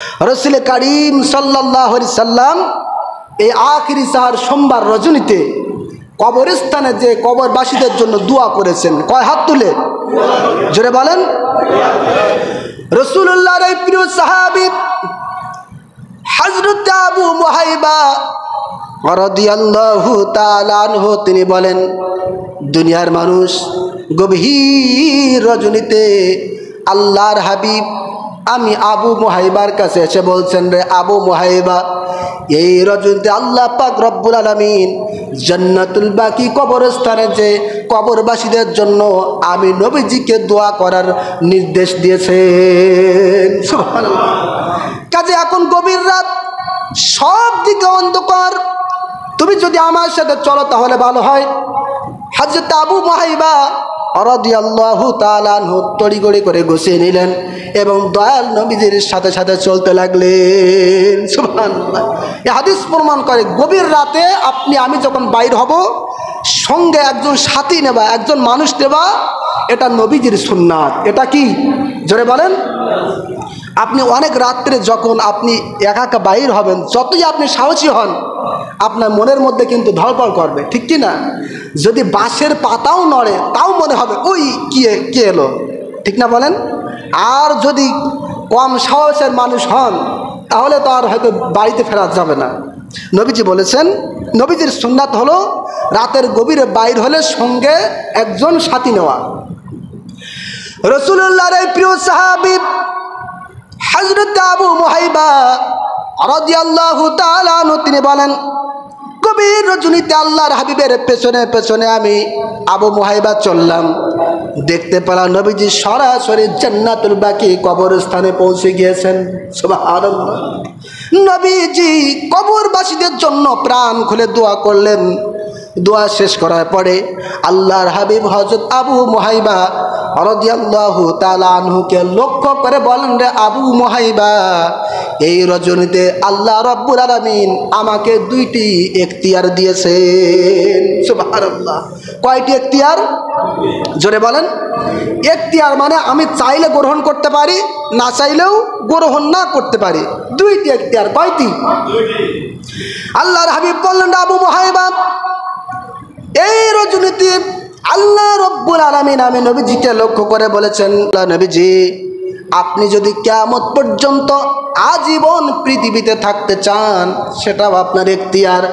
রাসূল করিম সাল্লাল্লাহু আলাইহি সাল্লাম এই আখিরি সাহার সোমবার রজনীতে কবরস্থানে যে কবরবাসীদের জন্য দোয়া করেছেন। কয় হাত তুলে জোরে বলেন। রাসূলুল্লাহর এই প্রিয় সাহাবী হযরত আবু মুহাইবা রাদিয়াল্লাহু তাআলা আনহু তিনি বলেন, দুনিয়ার মানুষ গভীর রজনীতে আল্লাহর হাবিব আমি আবু মুহাইবার কাছে এসে বলছেন, রে আবু মুহাইবা, এই রজনীতে আল্লাহ পাক রব্বুল আলামিন জান্নাতুল বাকি কবরস্থানে যে কবরবাসীদের জন্য আমি নবীজিকে দোয়া করার নির্দেশ দিয়েছেন। সুবহানাল্লাহ। কাজে এখন গভীর রাত, সব দিকে অন্ধকার, তুমি যদি আমার সাথে চলো তাহলে ভালো হয়। হযরত আবু মুহাইবা রাদিয়াল্লাহু তাআলা আনহু তড়িঘড়ি করে গুছিয়ে নিলেন এবং দয়াল নবীজির সাথে সাথে চলতে লাগলেন। সুবহানাল্লাহ। এই হাদিস প্রমাণ করে গভীর রাতে আপনি আমি যখন বাইর হব, সঙ্গে একজন সাথী নেবা, একজন মানুষ নেবা, এটা নবীজির সুন্নাত। এটা কি জোরে বলেন। আপনি অনেক রাত্রে যখন আপনি একা একা বাইর হবেন, যতই আপনি সাহসী হন, আপনার মনের মধ্যে কিন্তু ধড়ফড় করবে, ঠিক কি না? যদি বাঁশের পাতাও নড়ে তাও মনে হবে ওই কে এলো, ঠিক না বলেন? আর যদি কম সাহসের মানুষ হন তাহলে তো আর হয়তো বাড়িতে ফেরা যাবে না। নবীজি বলেছেন, নবীজির সুন্নাত হলো রাতের গভীরে বাইর হলে সঙ্গে একজন সাথী নেওয়া। রাসূলুল্লাহর এই প্রিয় সাহাবী হযরত আবু মুহাইবা রাদিয়াল্লাহু তাআলা আনহু তিনি বলেন, গভীর রজনীতে আল্লাহর হাবিবের পেছনে পেছনে আমি আবু মুহাইবা চললাম। দেখতে পেলাম নবীজি সরাসরি জান্নাতুল বাকি কবরস্থানে পৌঁছে গিয়েছেন। সুবহানাল্লাহ। নবীজি কবরবাসীদের জন্য প্রাণ খুলে দোয়া করলেন। দোয়া শেষ করার পরে আল্লাহর হাবিব হযরত আবু মুহাইবা রাদিয়াল্লাহু তাআলা আনহুকে লক্ষ্য করে বলেন, রে আবু মুহাইবা, এই রজনীতে আল্লাহ রাব্বুল আলামিন আমাকে দুইটি এখতিয়ার দিয়েছেন। সুবহানাল্লাহ। কয়টি এখতিয়ার জোরে বলেন। এখতিয়ার মানে আমি চাইলে গ্রহণ করতে পারি, না চাইলেও গ্রহণ না করতে পারি। দুইটি এখতিয়ার। কয়টি? আল্লাহর হাবিব বললেন, আবু মুহাইবা, এই রজনীতে আল্লাহ রাব্বুল আলামিন আমি নবীজিকে লক্ষ্য করে বলেছেন, নবীজি আপনি যদি কিয়ামত পর্যন্ত আজীবন পৃথিবীতে থাকতে চান সেটাও আপনার এখতিয়ার,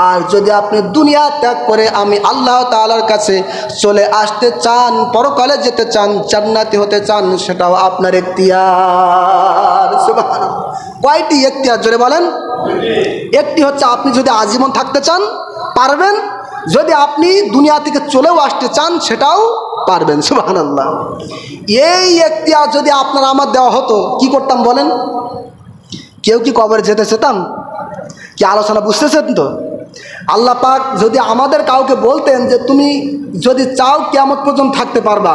আর যদি আপনি দুনিয়া ত্যাগ করে আমি আল্লাহ তাআলার কাছে চলে আসতে চান, পরকালে যেতে চান, জান্নাতি হতে চান, সেটাও আপনার এখতিয়ার। সুবহানাল্লাহ। কয়টি এখতিয়ার জোরে বলেন। একটি হচ্ছে আপনি যদি আজীবন থাকতে চান পারবেন, যদি আপনি দুনিয়া থেকে চলেও আসতে চান সেটাও পারবেন। সুবহানাল্লাহ। এই এখতিয়ার যদি আপনার আমার দেওয়া হতো কি করতাম বলেন? কেউ কি কবরে যেতে চেতাম? কি আলোচনা বুঝতেছেন তো? আল্লাহ পাক যদি আমাদের কাউকে বলতেন যে তুমি যদি চাও কিয়ামত পর্যন্ত থাকতে পারবা,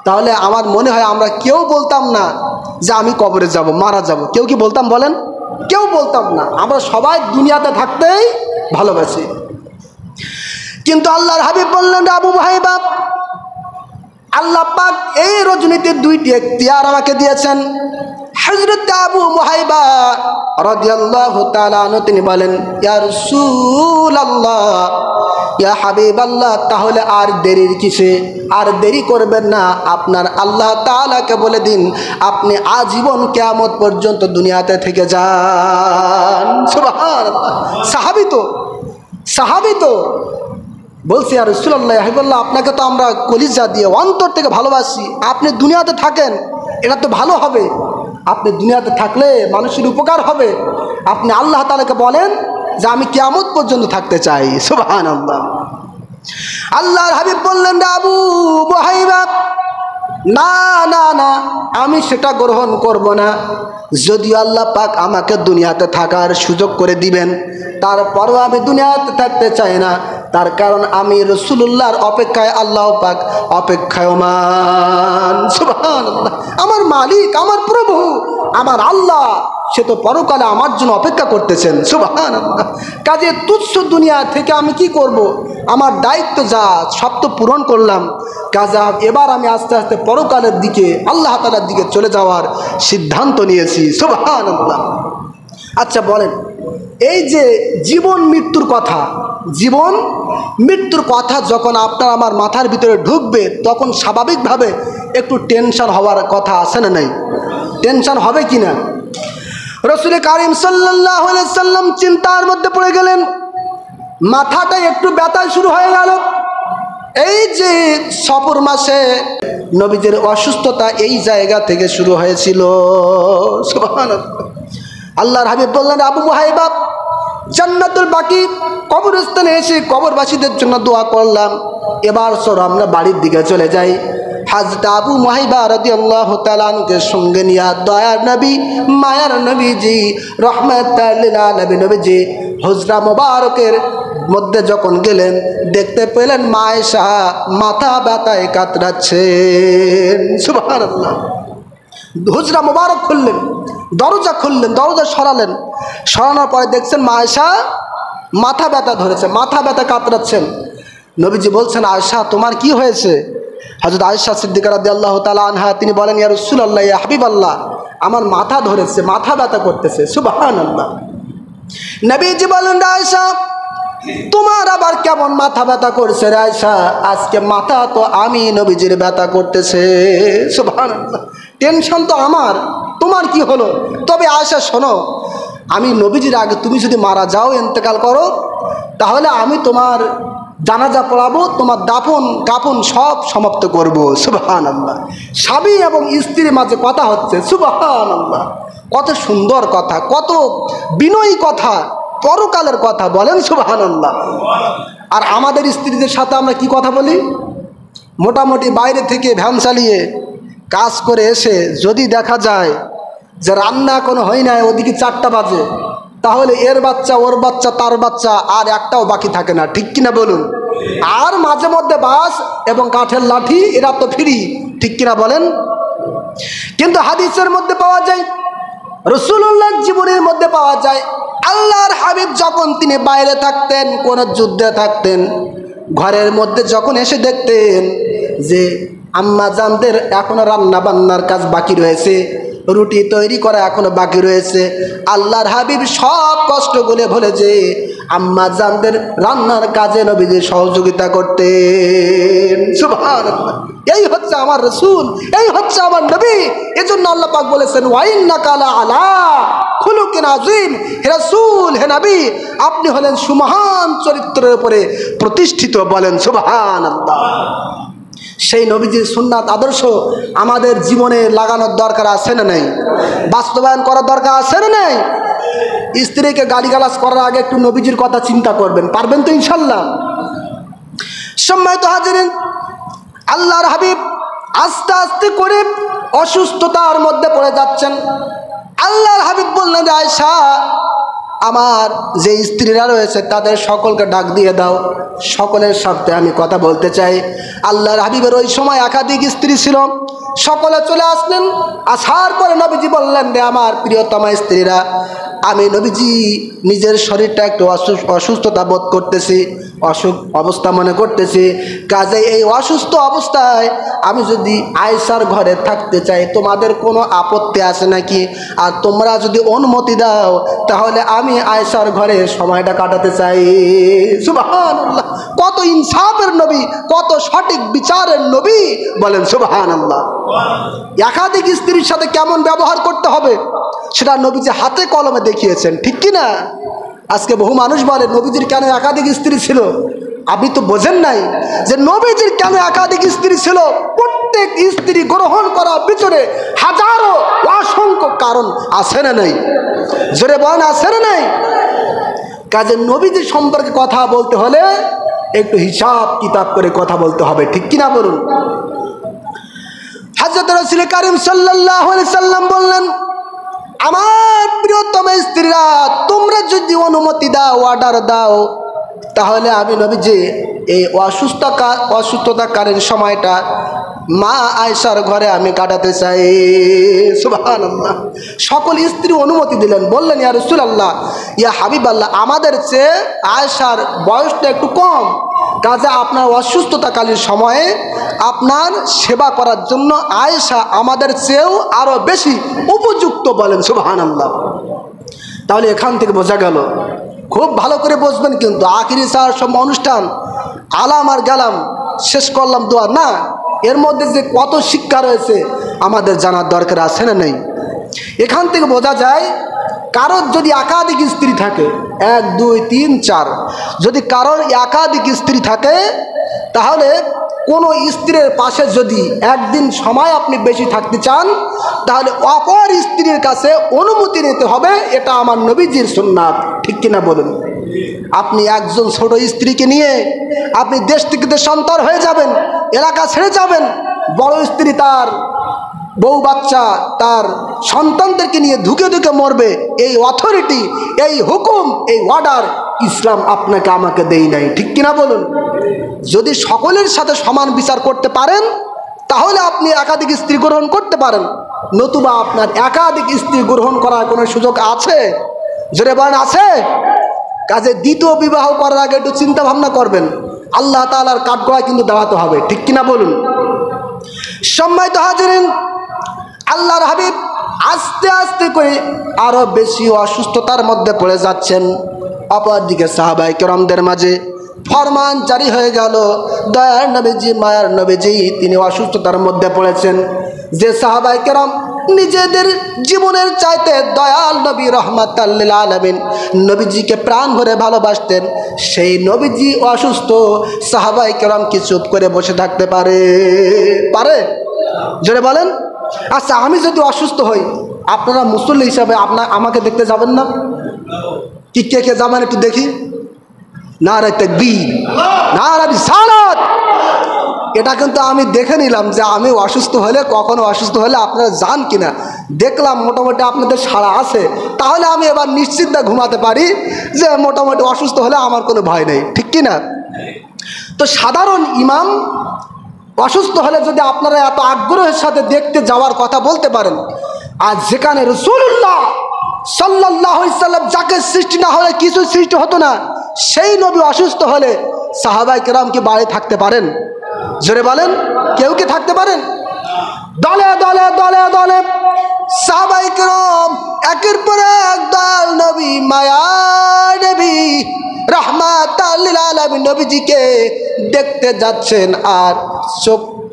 তাহলে আমার মনে হয় আমরা কেউ বলতাম না যে আমি কবরে যাব, মারা যাব। কেউ কি বলতাম বলেন? কেউ বলতাম না। আমরা সবাই দুনিয়াতে থাকতেই ভালোবাসি। কিন্তু আল্লাহর হাবিব বললেন, আবু মুহাইবা, আল্লাহ পাক এই রজনীতে দুইটি এখতিয়ার আমাকে দিয়েছেন। হযরত আবু মুহাইবা রাদিয়াল্লাহু তাআলা আনহু তিনি বলেন, ইয়া রাসূলুল্লাহ, ইয়া হাবিবাল্লাহ, তাহলে আর দেরির কিসে? আর দেরি করবেন না, আপনার আল্লাহ তাআলাকে বলে দিন আপনি আজীবন কিয়ামত পর্যন্ত দুনিয়াতে থেকে যান। সুবহানাল্লাহ। সাহাবী তো বলছি, আর রাসূলুল্লাহ হাবিবাল্লাহ, আপনাকে তো আমরা কলিজা দিয়ে অন্তর থেকে ভালোবাসি, আপনি দুনিয়াতে থাকেন, এটা তো ভালো হবে। আপনি দুনিয়াতে থাকলে মানুষের উপকার হবে। আপনি আল্লাহ তাআলাকে বলেন যে আমি কিয়ামত পর্যন্ত থাকতে চাই। সুবহানাল্লাহ। আল্লাহর হাবিব বললেন, আবু মুহাইবা, না না না, আমি সেটা গ্রহণ করব না। যদিও আল্লাহ পাক আমাকে দুনিয়াতে থাকার সুযোগ করে দিবেন, তারপরও আমি দুনিয়াতে থাকতে চাই না। তার কারণ আমি রাসূলুল্লাহর অপেক্ষায় আল্লাহ পাক অপেক্ষায়মান। সুবহানাল্লাহ। আমার মালিক, আমার প্রভু, আমার আল্লাহ, সে তো পরকালে আমার জন্য অপেক্ষা করতেছেন। সুবহানাল্লাহ। কাজে তুচ্ছ দুনিয়া থেকে আমি কি করব? আমার দায়িত্ব যা সব তো পূরণ করলাম। কাজে এবার আমি আস্তে আস্তে পরকালের দিকে, আল্লাহ তাআলার দিকে চলে যাওয়ার সিদ্ধান্ত নিয়েছি। সুবহানাল্লাহ। আচ্ছা বলেন, এই যে জীবন মৃত্যুর কথা, জীবন মৃত্যুর কথা যখন আপনার আমার মাথার ভিতরে ঢুকবে, তখন স্বাভাবিকভাবে একটু টেনশন হওয়ার কথা আছে না নাই? টেনশন হবে কি না? রাসূল কারীম সাল্লাল্লাহু আলাইহি সাল্লাম চিন্তার মধ্যে পড়ে গেলেন, মাথাটা একটু ব্যথা শুরু হয়ে গেল। এই যে সফর মাসে নবীদের অসুস্থতা এই জায়গা থেকে শুরু হয়েছিল। সুবহানাল্লাহ। আল্লাহর হাবিব বললেন, আবু মুহাইবা, জান্নাতুল বাকি কবরস্থানে এসে কবরবাসীদের জন্য দোয়া করলাম, এবার চলো আমরা বাড়ির দিকে চলে যাই। হযরত আবু মুহাইবা রাদিয়াল্লাহু তাআলা আনহুকে সঙ্গে নিয়ে দয়ার নবী, মায়ার নবীজি, রহমাতুল লিল আলামিন নবীজি হুজরা মোবারকের মধ্যে যখন গেলেন, দেখতে পেলেন মা আয়েশা মাথা ব্যথায় কাতরাচ্ছেন। সুবহানাল্লাহ। হুজরা মোবারক খুললেন, দরজা খুললেন, দরজা সরালেন, সরানোর পরে দেখছেন মা আয়েশা মাথা ব্যথা ধরেছে, মাথা ব্যথা কাতরাচ্ছেন। নবীজি বলছেন, আয়েশা তোমার কি হয়েছে? হযরত আয়েশা সিদ্দিকা রাদিয়াল্লাহু তাআলা আনহা তিনি বলেন, ইয়া রাসূলুল্লাহ, ইয়া হাবিবাল্লাহ, আমার মাথা ধরেছে, মাথা ব্যথা করতেছে। সুবহানাল্লাহ। নবীজি বলেন, আয়েশা তোমার আবার কেমন মাথা ব্যথা করছে রে আয়েশা? আজকে মাথা তো আমি নবীজির ব্যথা করতেছে। সুবহানাল্লাহ। টেনশন তো আমার, তোমার কি হলো? তবে আয়েশা শোনো, আমি নবীজির আগে তুমি যদি মারা যাও, ইন্তেকাল করো, তাহলে আমি তোমার জানাজা পড়াবো, তোমার দাফন কাফন সব সমাপ্ত করব। সুবহানাল্লাহ। স্বামী এবং স্ত্রীর মাঝে কথা হচ্ছে। সুবহানাল্লাহ। কত সুন্দর কথা, কত বিনয়ী কথা, পরকালের কথা বলেন। সুবহানাল্লাহ। আর আমাদের স্ত্রীদের সাথে আমরা কি কথা বলি? মোটামুটি বাইরে থেকে ভ্যান চালিয়ে কাজ করে এসে যদি দেখা যায় যে রান্না কোনো হয় নাই, ওদিকে 4টা বাজে, তাহলে এর বাচ্চা, ওর বাচ্চা, তার বাচ্চা আর একটাও বাকি থাকে না, ঠিক কিনা বলুন? আর মাঝে মধ্যে বাস এবং কাঠের লাঠি, এরা তো ফ্রি, ঠিক কিনা বলেন? কিন্তু হাদিসের মধ্যে পাওয়া যায়, রাসূলুল্লাহর জীবনের মধ্যে পাওয়া যায়, আল্লাহর হাবিব যখন তিনি বাইরে থাকতেন, কোন যুদ্ধে থাকতেন, ঘরের মধ্যে যখন এসে দেখতেন যে আম্মা জানদের এখনো রান্না বান্নার কাজ বাকি রয়েছে, রুটি তৈরি করা এখনো বাকি রয়েছে, আল্লাহর হাবিব সব কষ্টগুলো ভুলে যে আম্মা জানদের রান্নার কাজে নবীজি সহযোগিতা করতেন। সুবহানাল্লাহ। এই হচ্ছে আমার রাসূল, এই হচ্ছে আমার নবী। এজন্য আল্লাহ পাক বলেছেন, ওয়া ইন্নাকা লা আলা খুলুকিন আযীম। হে রাসূল, হে নবী, আপনি হলেন সুমহান চরিত্রের উপরে প্রতিষ্ঠিত। বলেন সুবহানাল্লাহ। সেই নবীজির সুন্নাত আদর্শ আমাদের জীবনে লাগানোর দরকার আছে না নাই? বাস্তবায়ন করার দরকার আছে না নাই? স্ত্রীকে গালিগালাজ করার আগে একটু নবীজির কথা চিন্তা করবেন, পারবেন তো ইনশাল্লাহ? সম্মানিত হাজিরিন, আল্লাহর হাবিব আস্তে আস্তে করে অসুস্থতার মধ্যে পড়ে যাচ্ছেন। আল্লাহর হাবিব বললেন, আয়েশা, আমার যে স্ত্রীরা রয়েছে তাদের সকলকে ডাক দিয়ে দাও, সকলের সাথে আমি কথা বলতে চাই। আল্লাহর হাবিবের ওই সময় একাধিক স্ত্রী ছিল, সকলে চলে আসলেন। আসার পরে নবীজি বললেন, রে আমার প্রিয়তমা স্ত্রীরা, আমি নবীজি নিজের শরীরটা একটু অসুস্থতা বোধ করতেছি, অসুখ অবস্থা মনে করতেছি, কাজে এই অসুস্থ অবস্থায় আমি যদি আয়েশার ঘরে থাকতে চাই, তোমাদের কোনো আপত্তি আছে নাকি? আর তোমরা যদি অনুমতি দাও, তাহলে আমি আয়েশার ঘরে সময়টা কাটাতে চাই। সুবহানাল্লাহ। কত ইনসাফের নবী, কত সঠিক বিচারের নবী, বলেন সুবহানাল্লাহ। একাধিক স্ত্রীর সাথে কেমন ব্যবহার করতে হবে সেটা নবীজি হাতে কলমে দেখিয়েছেন, ঠিক কিনা? আজকে বহু মানুষ বলে নবীজির কেন একাধিক স্ত্রী ছিল? আপনি তো বোঝেন নাই যে নবীজির কেন একাধিক স্ত্রী ছিল। প্রত্যেক স্ত্রী গ্রহণ করার পিছনে হাজারো অসংখ্য কারণ আছে না নাই? জোরে বলেন, আছে না নাই? কাজে নবীজির সম্পর্কে কথা বলতে হলে একটু হিসাব কিতাব করে কথা বলতে হবে, ঠিক কিনা বলুন? হযরত রাসূল কারীম সাল্লাল্লাহু আলাইহি সাল্লাম বললেন, আমার প্রিয়তম স্ত্রীরা, তোমরা যদি অনুমতি দাও, অর্ডার দাও, তাহলে আমি নবীজি এই অসুস্থতাকালীন সময়টা মা আয়েশার ঘরে আমি কাটাতে চাই। সুবহানাল্লাহ। সকল স্ত্রী অনুমতি দিলেন, বললেন ইয়া রাসূলুল্লাহ, ইয়া হাবিবাল্লাহ, আমাদের চেয়ে আয়েশার বয়সটা একটু কম, কাজে আপনার অসুস্থতাকালীন সময়ে আপনার সেবা করার জন্য আয়েশা আমাদের চেয়েও আরো বেশি উপযুক্ত, বলেন সুবহানাল্লাহ। তাহলে এখান থেকে বোঝা গেল, খুব ভালো করে বুঝবেন কিন্তু, আখিরি সার সব অনুষ্ঠান আলাম আর গেলাম শেষ করলাম দোয়া না, এর মধ্যে যে কত শিক্ষা রয়েছে আমাদের জানার দরকার আছে না নেই? এখান থেকে বোঝা যায় কারোর যদি একাধিক স্ত্রী থাকে, 1 2 3 4, যদি কারোর একাধিক স্ত্রী থাকে, তাহলে কোনো স্ত্রীর পাশে যদি একদিন সময় আপনি বেশি থাকতে চান, তাহলে অপর স্ত্রীর কাছে অনুমতি নিতে হবে। এটা আমার নবীজির সুন্নাত, ঠিক কিনা বলুন? আপনি একজন ছোট স্ত্রীকে নিয়ে আপনি দেশ থেকে দেশান্তর হয়ে যাবেন, এলাকা ছেড়ে যাবেন, বড় স্ত্রী তার বউ বাচ্চা তার সন্তানদেরকে নিয়ে ধুকে ধুকে মরবে, এই অথরিটি, এই হুকুম, এই অর্ডার ইসলাম আপনাকে আমাকে দেই নাই, ঠিক কিনা বলুন? যদি সকলের সাথে সমান বিচার করতে পারেন, তাহলে আপনি একাধিক স্ত্রী গ্রহণ করতে পারেন, নতুবা আপনার একাধিক স্ত্রী গ্রহণ করার কোনো সুযোগ আছে? জোরে বলেন, আছে? কাজে দ্বিতীয় বিবাহ করার আগে একটু চিন্তা ভাবনা করবেন, আল্লাহ তাআলার কাঠগড়ায় কিন্তু দাঁড়াতে হবে, ঠিক কিনা বলুন? সম্মানিত হাজিরিন, আল্লাহর হাবিব আস্তে আস্তে করে আরো বেশি অসুস্থতার মধ্যে পড়ে যাচ্ছেন। অপরদিকে সাহাবায়ে কেরামদের মাঝে ফরমান জারি হয়ে গেল, দয়ার নবীজি, মায়ার নবীজি তিনি অসুস্থতার মধ্যে পড়েছেন। যে সাহাবায়ে কেরাম নিজেদের জীবনের চাইতে দয়াল নবী রহমাতাল লিল আলামিন নবীজিকে প্রাণ ভরে ভালোবাসতেন, সেই নবীজি অসুস্থ, সাহাবায়ে কেরাম কি চুপ করে বসে থাকতে পারে? জোরে বলেন। আচ্ছা, আমি যদি অসুস্থ হই, আপনারা মুসল্লি হিসাবে আমাকে দেখতে যাবেন না? কি কে কে যাবেন একটু দেখি? নারে তাকবীর, নারে রিসালাত। এটা কিন্তু আমি দেখে নিলাম যে আমি অসুস্থ হলে, কখনো অসুস্থ হলে আপনারা যান কিনা। দেখলাম মোটামুটি আপনাদের সাড়া আছে, তাহলে আমি এবার নিশ্চিন্তে ঘুমাতে পারি যে মোটামুটি অসুস্থ হলে আমার কোনো ভয় নেই, ঠিক কিনা? তো সাধারণ ইমাম অসুস্থ হলে যদি আপনারা এত আগ্রহের সাথে দেখতে যাওয়ার কথা বলতে পারেন, আর যেখানে রাসূলুল্লাহ সাল্লাল্লাহু আলাইহি সাল্লাম যাকে সৃষ্টি না হলে কিছু সৃষ্টি হতো না, সেই নবী অসুস্থ হলে সাহাবায়ে কেরাম কি বাড়ি থাকতে পারেন? জোরে বলেন, কেউ কি থাকতে পারেন? দলে দলে দলে দলে সাহাবায়ে কেরাম একের পর এক দয়াল নবী, মায়ার নবী রাহমাতাল লিল আলামিন নবীজিকে দেখতে যাচ্ছেন, আর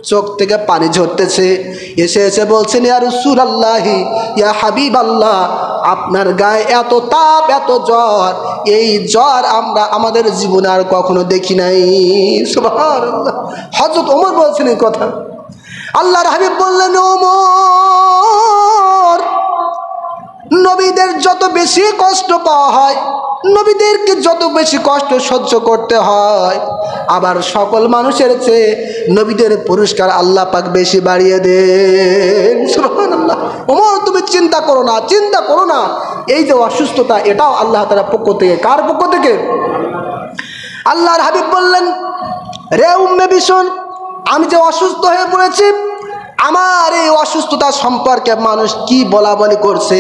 চোখ থেকে পানি ঝরতেছে। এসে এসে বলছেন, ইয়া রাসূলুল্লাহ, ইয়া হাবিবাল্লাহ, আপনার গায়ে এত তাপ, এত জ্বর, এই জ্বর আমরা আমাদের জীবনে আর কখনো দেখি নাই। সুবহানাল্লাহ। হযরত ওমর বলছেন এই কথা। আল্লাহর হাবিব বললেন, ওমর, নবীদের যত বেশি কষ্ট পাওয়া হয়, নবীদেরকে যত বেশি কষ্ট সহ্য করতে হয়, আবার সকল মানুষের চেয়ে নবীদের পুরস্কার আল্লাহ পাক বেশি বাড়িয়ে দেন। সুবহানাল্লাহ। ওমর, তুমি চিন্তা করো না, চিন্তা করো না, এই যে অসুস্থতা, এটাও আল্লাহ তাআলার পক্ষ থেকে। কার পক্ষ থেকে? আল্লাহর হাবিব বললেন, রে উম্মে বিশন, আমি যে অসুস্থ হয়ে পড়েছি, আমার এই অসুস্থতা সম্পর্কে মানুষ কি বলা বলি করছে,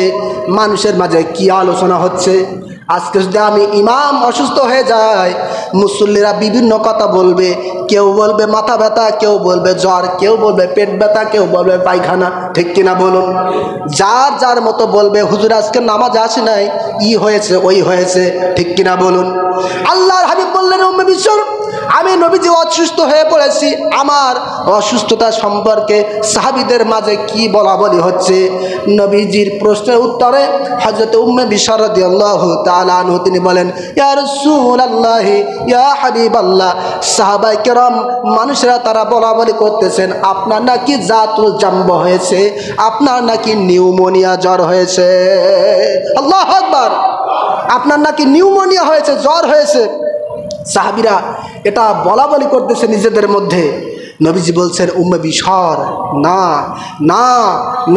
মানুষের মাঝে কি আলোচনা হচ্ছে। আজকে যদি আমি ইমাম অসুস্থ হয়ে যায়, মুসল্লিরা বিভিন্ন কথা বলবে, কেউ বলবে মাথা ব্যথা, কেউ বলবে জ্বর, কেউ বলবে পেট ব্যথা, কেউ বলবে পায়খানা, ঠিক কিনা বলুন? যার যার মতো বলবে, হুজুর আজকে নামাজ আসে নাই, ই হয়েছে, ওই হয়েছে, ঠিক কিনা বলুন? আল্লাহর হাবিব বললেন, উম্মে বিশর, আমি নবীজি অসুস্থ হয়ে পড়েছি, আমার অসুস্থতা সম্পর্কে সাহাবীদের মাঝে কি বলা বলি হচ্ছে। নবীজির প্রশ্নের উত্তরে হযরত উম্মে বিশর রাদিয়াল্লাহু তাআলা আনহু তিনি বলেন, ইয়া রাসূলুল্লাহ, ইয়া হাবিবাল্লাহ, সাহাবায়ে কেরাম মানুষরা তারা বলা বলি করতেছেন, আপনার নাকি জাতুল জাম্ব হয়েছে, আপনার নাকি নিউমোনিয়া জ্বর হয়েছে। আল্লাহু আকবার। আপনার নাকি নিউমোনিয়া হয়েছে, জ্বর হয়েছে। সাহাবীরা এটা বলা বলি করতেছে নিজেদের মধ্যে। নবীজি বলছেন উম্মে বিশর, না না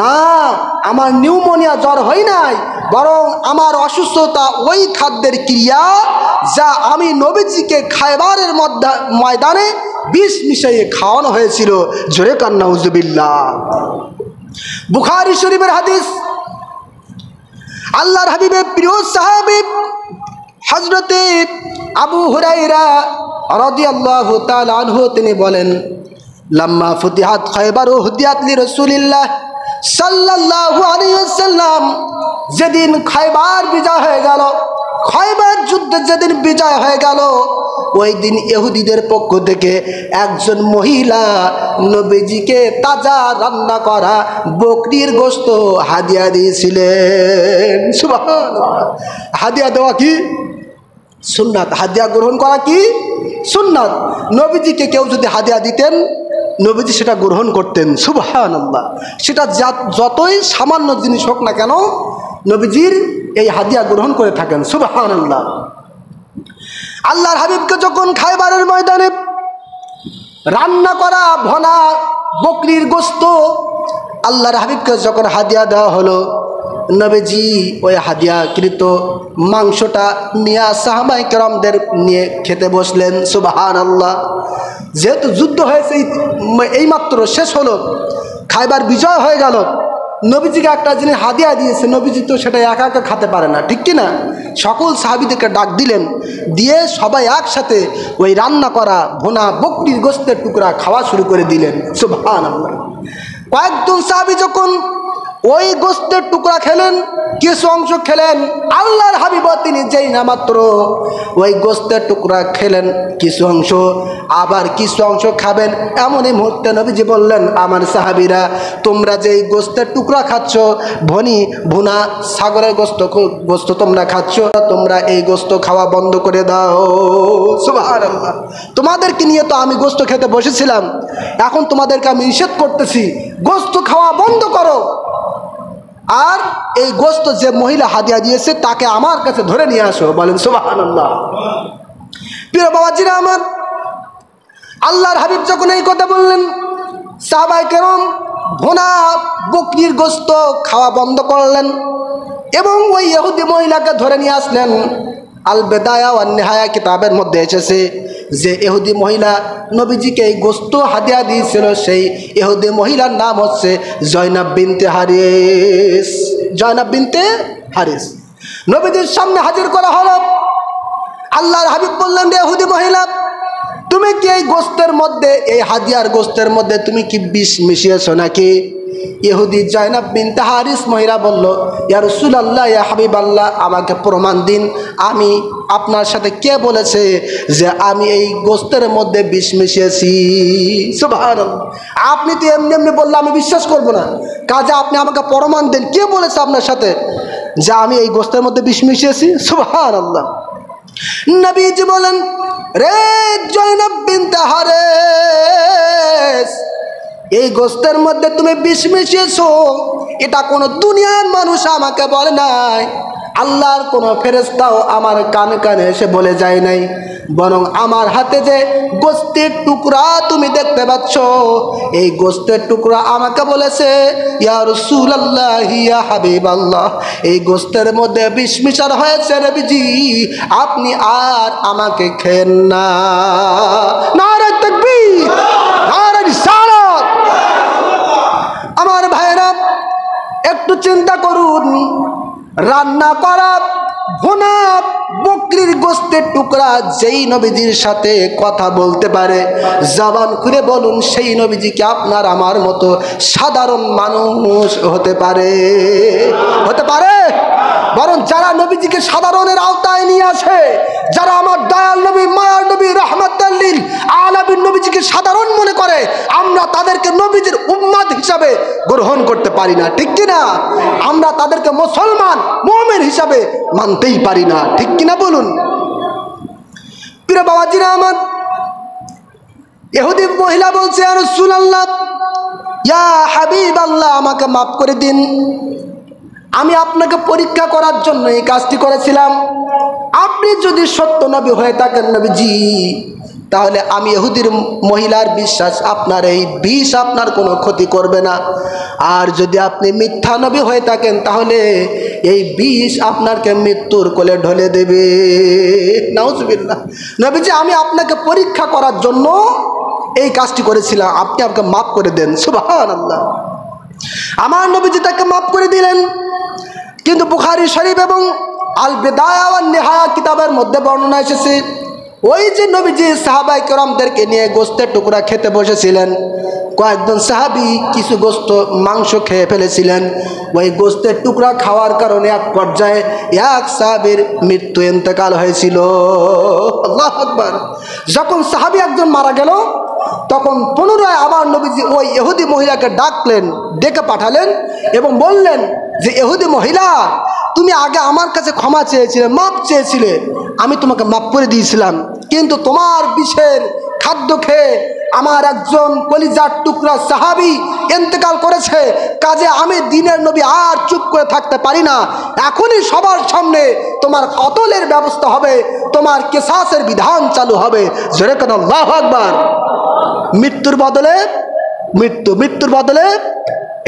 না, আমার নিউমোনিয়া জ্বর হয় নাই, বরং আমার অসুস্থতা ওই খাদ্যের ক্রিয়া যা আমি নবীজিকে খায়বারের ময়দানে বিষ মিশিয়ে খাওয়ানো হয়েছিল। জোরে কান নাউজুবিল্লাহ। বুখারী শরীফের হাদিস, আল্লাহর হাবিবের প্রিয় সাহাবী হযরতে আবু হুরায়রা রাদিয়াল্লাহু তাআলা আনহু তিনি বলেন, লাম্মা ফুতিহাত খায়বার ও হুদিয়াত লি রাসূলিল্লাহ সাল্লাল্লাহু আলাইহি ওয়াসাল্লাম, যেদিন খায়বার বিজয় হয়ে গেল, খায়বার যুদ্ধে যেদিন বিজয় হয়ে গেল, ওই দিন ইহুদিদের পক্ষ থেকে একজন মহিলা নবীজিকে তাজা রান্না করা বকরির গোশত হাদিয়া দিয়েছিলেন। সুবহানাল্লাহ। হাদিয়া দেওয়া কি সুন্নাত, হাদিয়া গ্রহণ করা কি সুন্নাত। নবীজিকে কেউ যদি হাদিয়া দিতেন, নবীজি সেটা গ্রহণ করতেন। সুবহানাল্লাহ। সেটা যতই সামান্য জিনিস হোক না কেন, নবীজির এই হাদিয়া গ্রহণ করে থাকেন। সুবহানাল্লাহ। আল্লাহর হাবিবকে যখন খায়বারের ময়দানে রান্না করা ভনা বকরির গোশত আল্লাহর হাবিবকে যখন হাদিয়া দেওয়া হলো, নবীজি ওই হাদিয়াকৃত মাংসটা নিয়ে সাহাবায়ে কেরামদের নিয়ে খেতে বসলেন। সুবহানাল্লাহ। যেহেতু যুদ্ধ হয়েছে, এইমাত্র শেষ হলো, খায়বার বিজয় হয়ে গেল, নবীজিকে একটা জিনিস হাদিয়া দিয়েছে, নবীজি তো সেটা একা একা খেতে পারে না, ঠিক কিনা? সকল সাহাবীদেরকে ডাক দিলেন, দিয়ে সবাই একসাথে ওই রান্না করা ভুনা বকরির গোশতের টুকরা খাওয়া শুরু করে দিলেন। সুবহানাল্লাহ। কয়েকজন সাহাবী যখন ওই গোশতের টুকরা খেলেন, কিছু অংশ খেলেন, আল্লাহর হাবিব তিনি যেই না মাত্র ওই গোশতের টুকরা খেলেন কিছু অংশ, আবার কিছু অংশ খাবেন, এমনই মুহূর্তে নবীজি বললেন, আমার সাহাবীরা, তোমরা যেই গোশতের টুকরা খাচ্ছ, ভুনা ছাগলের গোশত তোমরা খাচ্ছ, তোমরা এই গোশত খাওয়া বন্ধ করে দাও। সুবহানাল্লাহ। তোমাদেরকে নিয়ে তো আমি গোশত খেতে বসেছিলাম, এখন তোমাদেরকে আমি নিষেধ করতেছি, গোশত খাওয়া বন্ধ করো। আর এই গোশত যে মহিলা হাদিয়া দিয়েছে তাকে আমার কাছে ধরে নিয়ে আসো। বলেন সুবহানাল্লাহ। প্রিয় বাবাজিরা আমার, আল্লাহর হাবিব যখন এই কথা বললেন, সাহাবায়ে কেরাম ভুনা বকরির গোশত খাওয়া বন্ধ করলেন এবং ওই ইহুদি মহিলাকে ধরে নিয়ে আসলেন। আল বেদায়া ওয়ান নিহায়া কিতাবের মধ্যে এসেছে যে ইহুদি মহিলা নবীজিকে এই গোশত হাদিয়া দিয়েছিল, সেই ইহুদি মহিলার নাম হচ্ছে জয়নাব বিনতে হারিস। জয়নাব বিনতে হারিস নবীজির সামনে হাজির করা হলো। আল্লাহর হাবিব বললেন, রে ইহুদি মহিলা, তুমি কি এই গোশতের মধ্যে, এই হাদিয়ার গোশতের মধ্যে তুমি কি বিষ মিশিয়েছো নাকি? ইহুদি জয়নাব বিনতে হারিস মহিলা বলল, ইয়া রাসূলুল্লাহ, ইয়া হাবিবাল্লাহ, আমাকে প্রমাণ দিন, আমি আপনার সাথে কে বলেছে যে আমি এই গোশতের মধ্যে বিষ মিশিয়েছি? সুবহানাল্লাহ। আপনি তো এমনি এমনি বললে আমি বিশ্বাস করব না, কাজে আপনি আমাকে প্রমাণ দেন, কে বলেছে আপনার সাথে যে আমি এই গোশতের মধ্যে বিষ মিশিয়েছি? সুবহানাল্লাহ। নবীজি বলেন, রে জয়নাব বিনতে হারিস, এই গোশতের মধ্যে তুমি বিষ মিশিয়েছো, এটা কোনো দুনিয়ার মানুষ আমাকে বলে নাই, আল্লাহর কোনো ফেরেশতাও আমার কানে কানে এসে বলে যায় নাই, বরং আমার হাতে যে গোশতের টুকরা তুমি দেখতে পাচ্ছ, এই গোশতের টুকরা আমাকে বলেছে, ইয়া রাসূলুল্লাহ, ইয়া হাবিবাল্লাহ, এই গোশতের মধ্যে বিষ মিশানো হয়েছে নবীজি, আপনি আর আমাকে খেন না। নারে তাকবীর, নারে রিসালাত। আমার ভাইরা, একটু চিন্তা করুন, রান্না করা ভুনা বকরির গোশতের টুকরা যেই নবীজির সাথে কথা বলতে পারে, জবান খুলে বলুন, সেই নবীজি কি আপনার আমার মতো সাধারণ মানুষ হতে পারে? হতে পারে? বরং যারা নবীজিকে সাধারণের আওতায় নিয়ে আসে, যারা আমার দয়াল নবী, মায়ার নবী, রাহমাতাল লিল আলামিন নবীজিকে সাধারণ মনে করে, আমরা তাদেরকে নবীজির উম্মত হিসাবে গ্রহণ করতে পারি না, ঠিক কিনা? আমরা তাদেরকে মুসলমান মুমিন হিসাবে মানতেই পারি না, ঠিক কিনা বলুন? প্রিয় বাবাজিরা আমার, ইহুদি মহিলা বলছে, ইয়া রাসূলুল্লাহ, ইয়া হাবিবাল্লাহ, আমাকে মাফ করে দিন, আমি আপনাকে পরীক্ষা করার জন্য এই কাজটি করেছিলাম। আপনি যদি সত্য নবী হয়ে থাকেন নবীজি, তাহলে আমি ইহুদির মহিলার বিশ্বাস আপনার এই বিষ আপনার কোনো ক্ষতি করবে না। আর যদি আপনি মিথ্যা নবী হয়ে থাকেন তাহলে এই বিষ আপনাকে মৃত্যুর কোলে ঢলে দেবে। নাউজুবিল্লাহ। নবীজি আমি আপনাকে পরীক্ষা করার জন্য এই কাজটি করেছিলাম, আপনি আমাকে মাফ করে দেন। সুবহানাল্লাহ। আমার নবীজি তাকে মাফ করে দিলেন। কিন্তু বুখারী শরীফ এবং আল বিদায়া ওয়ান নিহায়া কিতাবের মধ্যে বর্ণনা এসেছে, ওই যে নবীজি সাহাবায়ে কেরামদেরকে নিয়ে গোশতের টুকরা খেতে বসেছিলেন, কয়েকজন সাহাবী কিছু গোশত মাংস খেয়ে ফেলেছিলেন। ওই গোশতের টুকরা খাওয়ার কারণে এক পর্যায়ে এক সাহাবীর মৃত্যু ইন্তেকাল হয়েছিল। আল্লাহু আকবার। যখন সাহাবী একজন মারা গেল তখন পুনরায় আবার নবীজি ওই ইহুদি মহিলাকে ডাকলেন, ডেকে পাঠালেন এবং বললেন যে ইহুদি মহিলা, তুমি আগে আমার কাছে ক্ষমা চেয়েছিলে, মাপ চেয়েছিলে, আমি তোমাকে মাপ করে দিয়েছিলাম, কিন্তু তোমার বিষের খাদ্য খেয়ে আমার একজন কলিজার টুকরা সাহাবী ইন্তেকাল করেছে, কাজে আমি দ্বীনের নবী আর চুপ করে থাকতে পারি না। এখনই সবার সামনে তোমার কতলের ব্যবস্থা হবে, তোমার কিসাসের বিধান চালু হবে। জোরে কেন আল্লাহু আকবার। মৃত্যুর বদলে মৃত্যু, মৃত্যুর বদলে,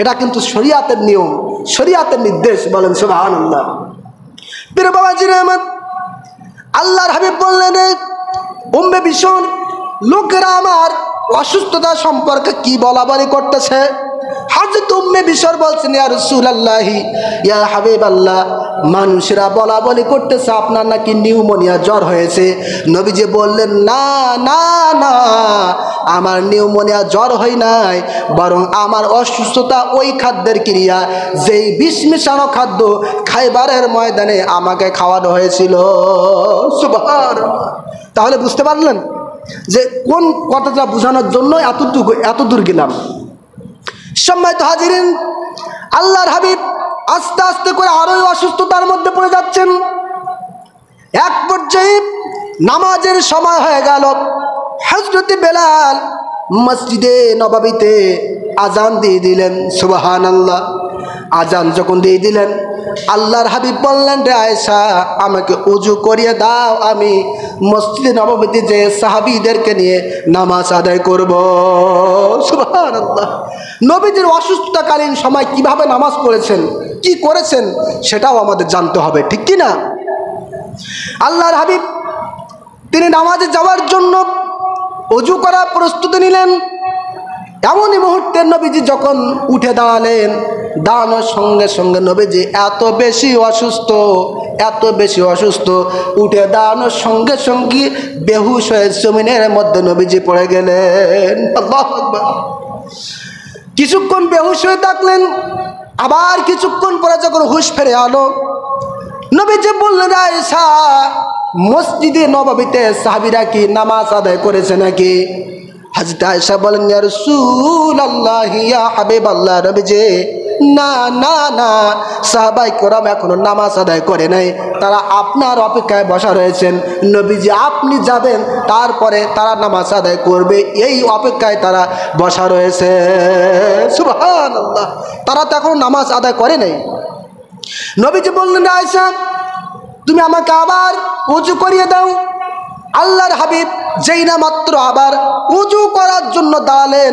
এটা কিন্তু শরিয়াতের নিয়ম, শরিয়াতের নির্দেশ। বলেন সুবহানাল্লাহ। প্রিয় বাবাজি রহমত, আল্লাহর হাবিব বললেন, উম্মে বিশর, লোকেরা আমার অসুস্থতা সম্পর্কে কি বলা বলি করতেছে। হযরত উম্মে বিশর বলছেন, ইয়া রাসূলুল্লাহ, ইয়া হাবিবাল্লাহ, মানুষেরা বলা বলি করতেছে আপনার নাকি নিউমোনিয়া, জ্বর হয়েছে। নবীজি বললেন, না না না, আমার নিউমোনিয়া জ্বর হয় নাই, বরং আমার অসুস্থতা ওই খাদ্যের ক্রিয়া যেই বিষ মিশানো খাদ্য খাইবারের ময়দানে আমাকে খাওয়ানো হয়েছিল। সুবহানাল্লাহ। তাহলে বুঝতে পারলেন যে কোন কথাটা বোঝানোর জন্য এত দূর গেলাম। সম্মানিত হাজিরিন, আল্লাহর হাবিব আস্তে আস্তে করে আরোই অসুস্থতার মধ্যে পড়ে যাচ্ছেন। এক পর্যায়ে নামাজের সময় হয়ে গেল। হযরত বেলাল মসজিদে নববীতে আজান দিয়ে দিলেন। সুবহানাল্লাহ। আজান যখন দিয়ে দিলেন, আল্লাহর হাবিব বললেন, রে আয়েশা, আমাকে উজু করিয়ে দাও, আমি মসজিদে নববীতে যে সাহাবীদেরকে নিয়ে নামাজ আদায় করব। সুবহানাল্লাহ। নবীজির অসুস্থতাকালীন সময় কিভাবে নামাজ পড়েছেন, কি করেছেন, সেটাও আমাদের জানতে হবে, ঠিক কি না? আল্লাহর হাবিব তিনি নামাজে যাওয়ার জন্য উজু করার প্রস্তুতি নিলেন। এমনই মুহূর্তে নবীজি যখন উঠে দাঁড়ালেন, দাঁড়ানোর সঙ্গে সঙ্গে নবীজি এত বেশি অসুস্থ, উঠে দাঁড়ানোর সঙ্গে সঙ্গে বেহুশ হয়ে জমিনের মধ্যে নবীজি পড়ে গেলেন। আল্লাহু আকবার। কিছুক্ষণ বেহুশ হয়ে থাকলেন, আবার কিছুক্ষণ পরে যখন হুঁশ ফিরে আলো, নবীজি বললেন, আয়েশা, মসজিদে নববীতে সাহাবীরা কি নামাজ আদায় করেছে নাকি? হযরত আয়েশা বলেন, ইয়া রাসূলুল্লাহ, ইয়া হাবিবাল্লাহ, নবীজি, না না না, সাহাবায়ে কেরাম এখনো নামাজ আদায় করে নাই, তারা আপনার অপেক্ষায় বসা রয়েছেন। নবীজি আপনি যাবেন, তারপরে তারা নামাজ আদায় করবে, এই অপেক্ষায় তারা বসা রয়েছে। সুবহানাল্লাহ। তারা তো এখন নামাজ আদায় করে নাই। নবীজি বললেন, আয়েশা, তুমি আমাকে আবার উজু করিয়ে দাও। আল্লাহর হাবিব যেই না মাত্র আবার উজু করার জন্য দাঁড়ালেন,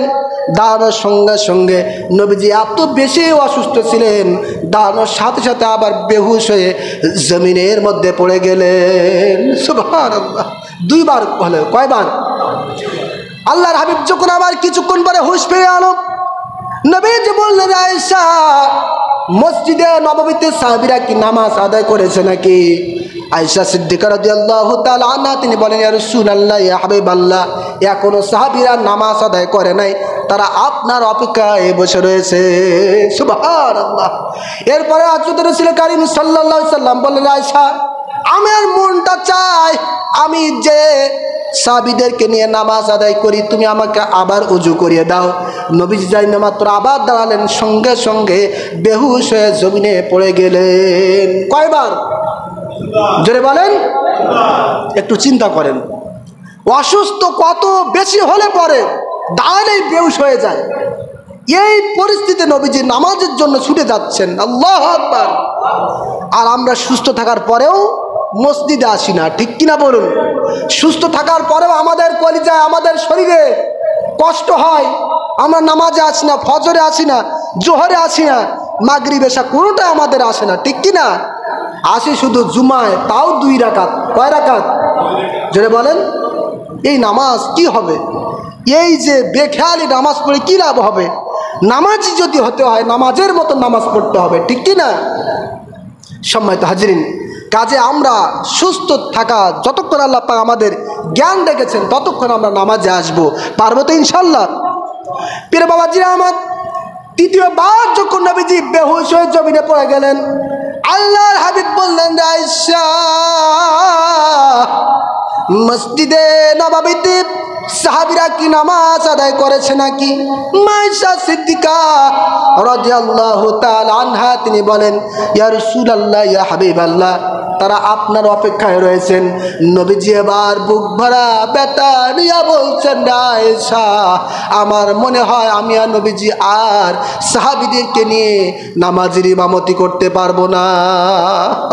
দাঁড়ানোর সঙ্গে সঙ্গে নবীজি এত বেশি অসুস্থ ছিলেন, দাঁড়ানোর সাথে সাথে আবার বেহুশ হয়ে জমিনের মধ্যে পড়ে গেলেন। সুবহানাল্লাহ। দুইবার হলো, কয়বার? আল্লাহর হাবিব যখন আবার কিছুক্ষণ পরে হুঁশ ফিরে আলো, নবীজি বললেন, আয়েশা, মসজিদে নববীতে সাহাবীরা কি নামাজ আদায় করেছে নাকি? আয়েশা সিদ্দিকা রাদিয়াল্লাহু তাআলা আনহা তিনি বলেন, ইয়া রাসূলুল্লাহ, ইয়া হাবিবাল্লাহ, এখনো সাহাবীরা নামাজ আদায় করে নাই, তারা আপনার অপেক্ষায় বসে রয়েছে। সুবহানাল্লাহ। এরপরে হযরত রাসূল কারীম সাল্লাল্লাহু আলাইহি সাল্লাম বললেন, আয়েশা, আমার মনটা চায় আমি যে সাহাবীদেরকে নিয়ে নামাজ আদায় করি, তুমি আমাকে আবার উজু করিয়ে দাও। নবীজি যাই না মাত্র আবার দাঁড়ালেন, সঙ্গে সঙ্গে বেহুশ হয়ে জমিনে পড়ে গেলেন। কয়বার? জোরে বলেন। একটু চিন্তা করেন, অসুস্থ কত বেশি হলে পরে দাঁড়ালেই বেহুশ হয়ে যায়। এই পরিস্থিতিতে নবীজি নামাজের জন্য ছুটে যাচ্ছেন। আল্লাহু আকবার। আর আমরা সুস্থ থাকার পরেও মসজিদে আসি না, ঠিক কিনা বলুন? সুস্থ থাকার পরেও আমাদের কলিজায়, আমাদের শরীরে কষ্ট হয়, আমরা নামাজে আসি না, ফজরে আসি না, জোহরে আসি না, মাগরিব এশা কোনোটা আমাদের আসে না, ঠিক কিনা? আসি শুধু জুমায়, তাও 2 রাকাত। কয় রাকাত? জোরে বলেন। এই নামাজ কি হবে? এই যে বেখেয়ালি নামাজ পড়ে কি লাভ হবে? নামাজি যদি হতে হয় নামাজের মতো নামাজ পড়তে হবে, ঠিক কিনা? সম্মানিত হাজিরিন, কাজে আমরা সুস্থ থাকা, যতক্ষণ আল্লাহ পাক আমাদের জ্ঞান রেখেছেন ততক্ষণ আমরা নামাজে আসবো, পারবো তো ইনশাল্লাহ? প্রিয় বাবাজিরা আমার, তৃতীয়বার যখন নবীজি বেহুশ হয়ে জমিনে পড়ে গেলেন, আল্লাহর হাবিব বললেন, আয়েশা, মসজিদে নববীতে সাহাবীরা কি নামাজ আদায় করেছে নাকি? আয়েশা সিদ্দিকা রাদিয়াল্লাহু তাআলা আনহা তিনি বলেন, ইয়া রাসূলুল্লাহ, ইয়া হাবিবাল্লাহ, তারা আপনার অপেক্ষায় রয়েছেন। নবীজি এবার বুক ভরা ব্যথা নিয়ে বলছেন, আয়েশা, আমার মনে হয় আমি আর নবীজি আর সাহাবীদেরকে নিয়ে নামাজের ইমামতি করতে পারবো না।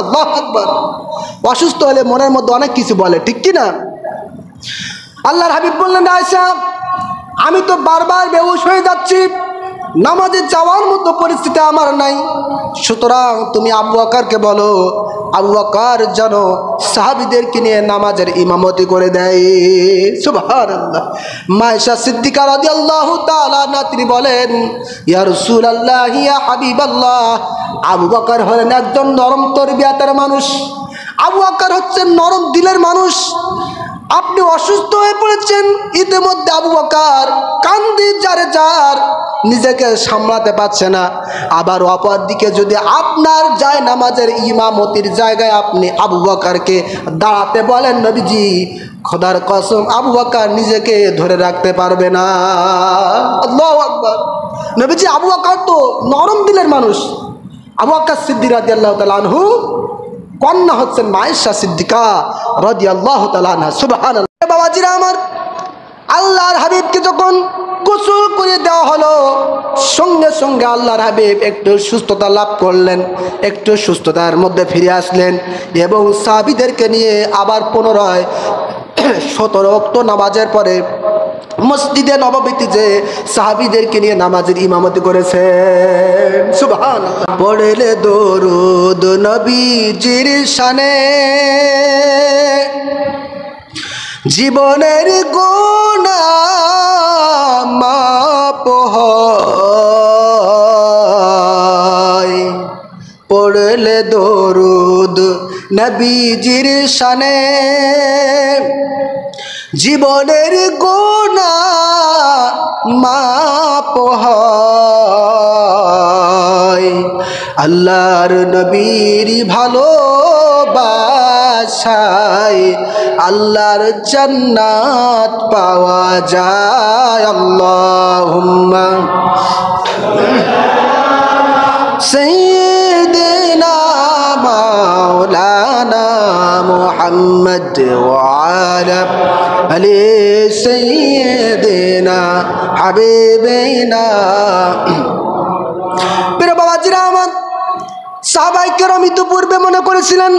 আল্লাহু আকবার। অসুস্থ হলে মনের মধ্যে অনেক কিছু বলে, ঠিক কিনা? আল্লাহর হাবিব বললেন, আয়েশা, আমি তো বারবার বেহুশ হয়ে যাচ্ছি, নামাজে যাওয়ার মতো পরিস্থিতি আমার নাই, সুতরাং তুমি আবু বকরকে বলো, আবু বকর যেন সাহাবীদেরকে নিয়ে নামাজের ইমামতি করে দেয়। সুবহানাল্লাহ। আয়েশা সিদ্দিকা রাদিয়াল্লাহু তাআলা আনহা তিনি বলেন, ইয়া রাসূলুল্লাহ, ইয়া হাবিবাল্লাহ, আবু বকর হলেন একজন নরম তরবিয়াতের মানুষ, আবু বকর হচ্ছেন নরম দিলের মানুষ। আপনি অসুস্থ হয়ে পড়েছেন, ইতিমধ্যে আবু বকর কান্দি যারে যার, নিজেকে সামলাতে পারছে না। আবার অপর দিকে যদি আপনার যায় নামাজের ইমামতির জায়গায় আপনি আবু বকরকে দাঁড়াতে বলেন, নবীজি খোদার কসম আবু বকর নিজেকে ধরে রাখতে পারবে না। আল্লাহু আকবার। নবীজি, আবু বকর তো নরম দিলের মানুষ। আবু বকর সিদ্দিক রাদিয়াল্লাহু তাআলা আনহু কন্যা হচ্ছেন আয়েশা সিদ্দিকা রাদিয়াল্লাহু তাআলা আনহা। সুবহানাল্লাহ। বাবাজিরা আমার, আল্লাহর হাবিবকে যখন গোসল করে দেওয়া হলো, সঙ্গে সঙ্গে আল্লাহর হাবিব একটু সুস্থতা লাভ করলেন, একটু সুস্থতার মধ্যে ফিরে আসলেন এবং সাহাবীদেরকে নিয়ে আবার পুনরায় 17 ওয়াক্ত নামাজের পরে মসজিদে নববীতে যে সাহাবীদেরকে নিয়ে নামাজের ইমামতি করেছেন। সুবহানাল্লাহ। পড়লে দরুদ নবীজির শানে, জীবনের গুনাহ মাপ হয়। পড়লে দরুদ নবীজির শানে, জীবনের গুনাহ মাপ হয়। আল্লাহর নবীর ভালোবাসায় আল্লাহর জান্নাত পাওয়া যায়। আল্লাহুম্মা সাইয়্যিদিনা মাওলানা মুহাম্মদ ওয়া আলা আলি সাইয়্যিদিনা হাবিবিনা। প্রিয় বাবাজিরা আমার, সাহাবায়ে কেরাম ইতিপূর্বে মনে করেছিলেন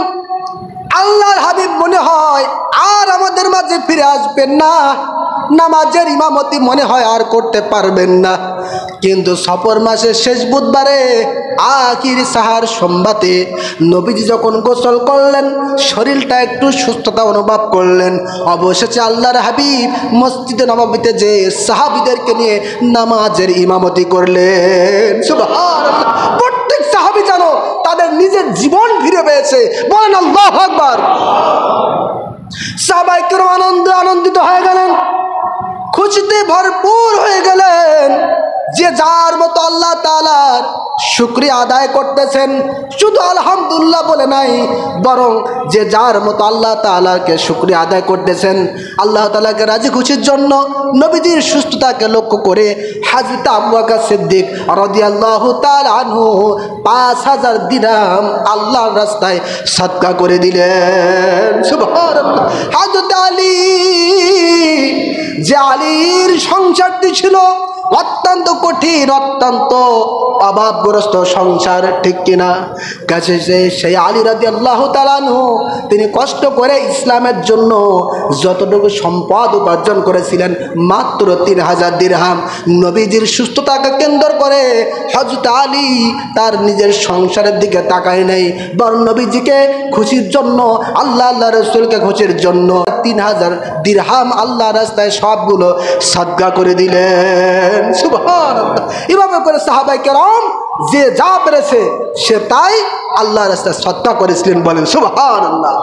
আল্লাহর হাবিব মনে হয় আর আমাদের মাঝে ফিরে আসবেন না, নামাজের ইমামতি মনে হয় আর করতে পারবেন না। কিন্তু সফর মাসের শেষ বুধবারে আখির সাহার সোমবারে নবীজি যখন গোসল করলেন, শরীরটা একটু সুস্থতা অনুভব করলেন, অবশেষে আল্লাহর হাবিব মসজিদে নববীতে যে সাহাবীদেরকে নিয়ে নামাজের ইমামতি করলেন। সুবহানাল্লাহ। প্রত্যেক সাহাবী জানো তাদের নিজের জীবন ফিরে পেয়েছে। বলেন আল্লাহু আকবার। সাহাবায়ে কেরাম আনন্দিত হয়ে গেলেন, খুশিতে ভরপুর হয়ে গেলেন। যে যার মতো আল্লাহ তাআলার শুকরিয়া আদায় করতেছেন, শুধু আলহামদুলিল্লাহ বলে নাই, বরং যে যার মতো আল্লাহ তাআলাকে শুকরিয়া আদায় করতেছেন। আল্লাহ তাআলাকে রাজি খুশির জন্য নবীজির সুস্থতাকে লক্ষ্য করে হযরত আবু বকর সিদ্দিক রাদিয়াল্লাহু তাআলা আনহু 5000 দিরহাম আল্লাহর রাস্তায় সদকা করে দিলেন। সুবহানাল্লাহ। হযরত আলী, যে আলীর সংসারটি ছিল অত্যন্ত কঠিন, অত্যন্ত অভাবগ্রস্ত সংসার, ঠিক কিনা? কাছে সেই আলী রাদিয়াল্লাহু তাআলা আনহু তিনি কষ্ট করে ইসলামের জন্য যতটুকু সম্পদ উপার্জন করেছিলেন মাত্র 3000 দিরহাম। নবীজির সুস্থতাকে কেন্দ্র করে হযরত আলী তার নিজের সংসারের দিকে তাকায় নাই, বরং নবীজিকে খুশির জন্য, আল্লাহ রাসূলকে খুশির জন্য 3000 দিরহাম আল্লাহ রাস্তায় সবগুলো সাদকা করে দিলেন। সুবহানাল্লাহ। এভাবে করে সাহাবায়ে কেরাম যে যা পেরেছে সে তাই আল্লাহ রাস্তায় সাদকা করেছিলেন। বলেন সুবহানাল্লাহ।